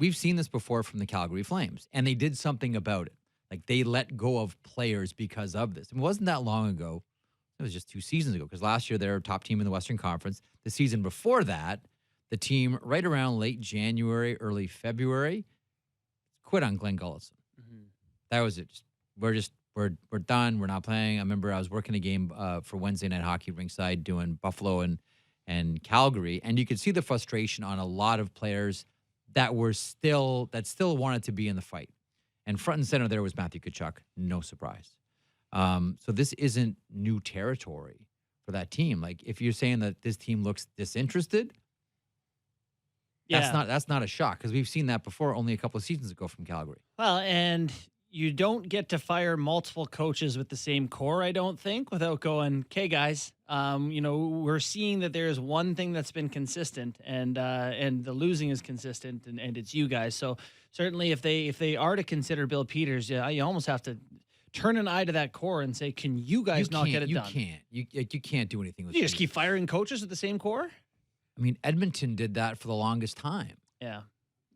we've seen this before from the Calgary Flames, and they did something about it. Like, they let go of players because of this. It wasn't that long ago. It was just 2 seasons ago, because last year they were a top team in the Western Conference. The season before that, the team right around late January, early February, quit on Glenn Gullison. That was it. We're done. We're not playing. I remember I was working a game for Wednesday Night Hockey ringside doing Buffalo and Calgary, and you could see the frustration on a lot of players that still wanted to be in the fight. And front and center there was Matthew Tkachuk. No surprise. So this isn't new territory for that team. Like, if you're saying that this team looks disinterested, that's not a shock, because we've seen that before only a couple of seasons ago from Calgary. Well, and you don't get to fire multiple coaches with the same core, I don't think, without going, okay, guys, we're seeing that there's one thing that's been consistent, and the losing is consistent, and it's you guys. So certainly if they are to consider Bill Peters, you almost have to turn an eye to that core and say, can you guys not get it done? You can't do anything with You just keep firing coaches with the same core? I mean, Edmonton did that for the longest time. Yeah.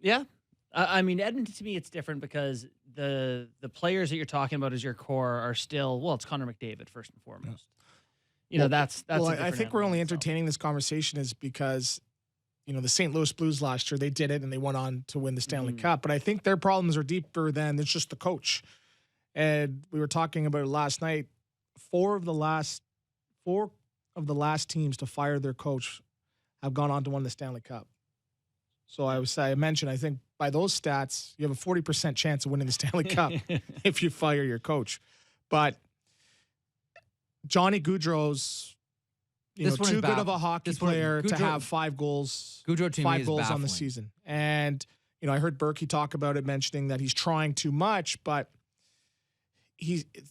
Yeah. I mean, Edmonton, to me, it's different because the players that you're talking about as your core are still, well, it's Connor McDavid first and foremost. That's well, I think we're only entertaining this conversation is because, the St. Louis Blues last year, they did it and they went on to win the Stanley Cup. But I think their problems are deeper than it's just the coach. And we were talking about it last night. Four of the last teams to fire their coach have gone on to win the Stanley Cup. So I mentioned, I think by those stats, you have a 40% chance of winning the Stanley Cup if you fire your coach. But Johnny Gaudreau's, too good of a hockey player to have 5 goals, Gaudreau 5 goals baffling on the season. And, I heard Berkey talk about it, mentioning that he's trying too much, but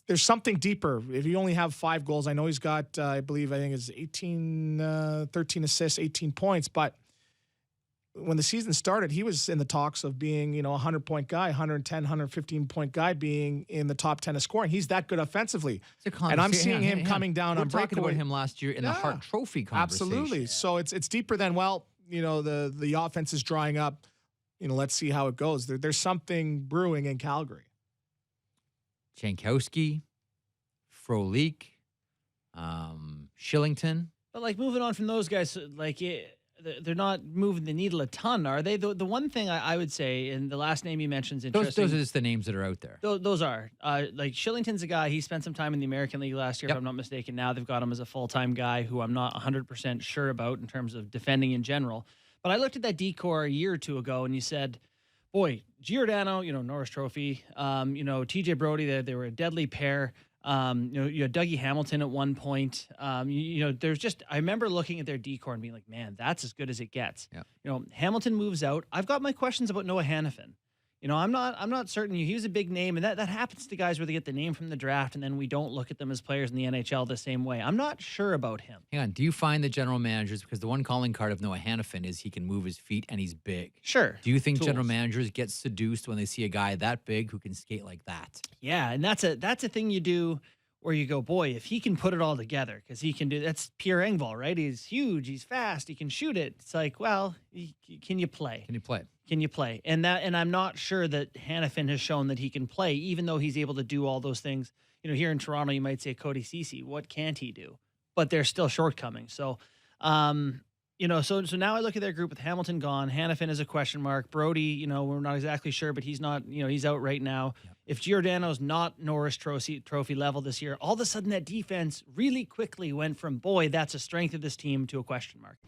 there's something deeper. If you only have 5 goals, I know he's got, I think it's 13 assists, 18 points, but when the season started, he was in the talks of being, a 100-point guy, 110, 115-point guy, being in the top 10 of scoring. He's that good offensively. And I'm seeing him coming down on breakaway. We're talking about him last year in the Hart Trophy conversation. Absolutely. Yeah. So it's deeper than, the offense is drying up. Let's see how it goes. There's something brewing in Calgary. Jankowski, Frolik, Shillington. But, moving on from those guys, they're not moving the needle a ton, are they? The one thing I would say, and the last name you mentioned is interesting. Those are just the names that are out there. Those are. Shillington's a guy, he spent some time in the American League last year, if I'm not mistaken. Now they've got him as a full-time guy who I'm not 100% sure about in terms of defending in general. But I looked at that D-core a year or two ago, and you said, boy, Giordano, Norris Trophy, TJ Brody, they were a deadly pair. You had Dougie Hamilton at one point. There's just, I remember looking at their D-core and being like, man, that's as good as it gets. Yeah. Hamilton moves out. I've got my questions about Noah Hannafin. I'm not certain. He was a big name, and that happens to guys where they get the name from the draft, and then we don't look at them as players in the NHL the same way. I'm not sure about him. Hang on. Do you find the general managers, because the one calling card of Noah Hannafin is he can move his feet and he's big. Sure. Do you think general managers get seduced when they see a guy that big who can skate like that? Yeah, and that's a thing you do where you go, boy, if he can put it all together, because he can do, that's Pierre Engvall, right? He's huge, he's fast, he can shoot it. It's like, well, can you play? Can you play? And I'm not sure that Hannafin has shown that he can play, even though he's able to do all those things. Here in Toronto, you might say Cody Ceci. What can't he do? But there's still shortcomings. So, so now I look at their group with Hamilton gone. Hannafin is a question mark. Brody, we're not exactly sure, but he's not, he's out right now. Yep. If Giordano's not Norris trophy level this year, all of a sudden that defense really quickly went from, boy, that's a strength of this team, to a question mark.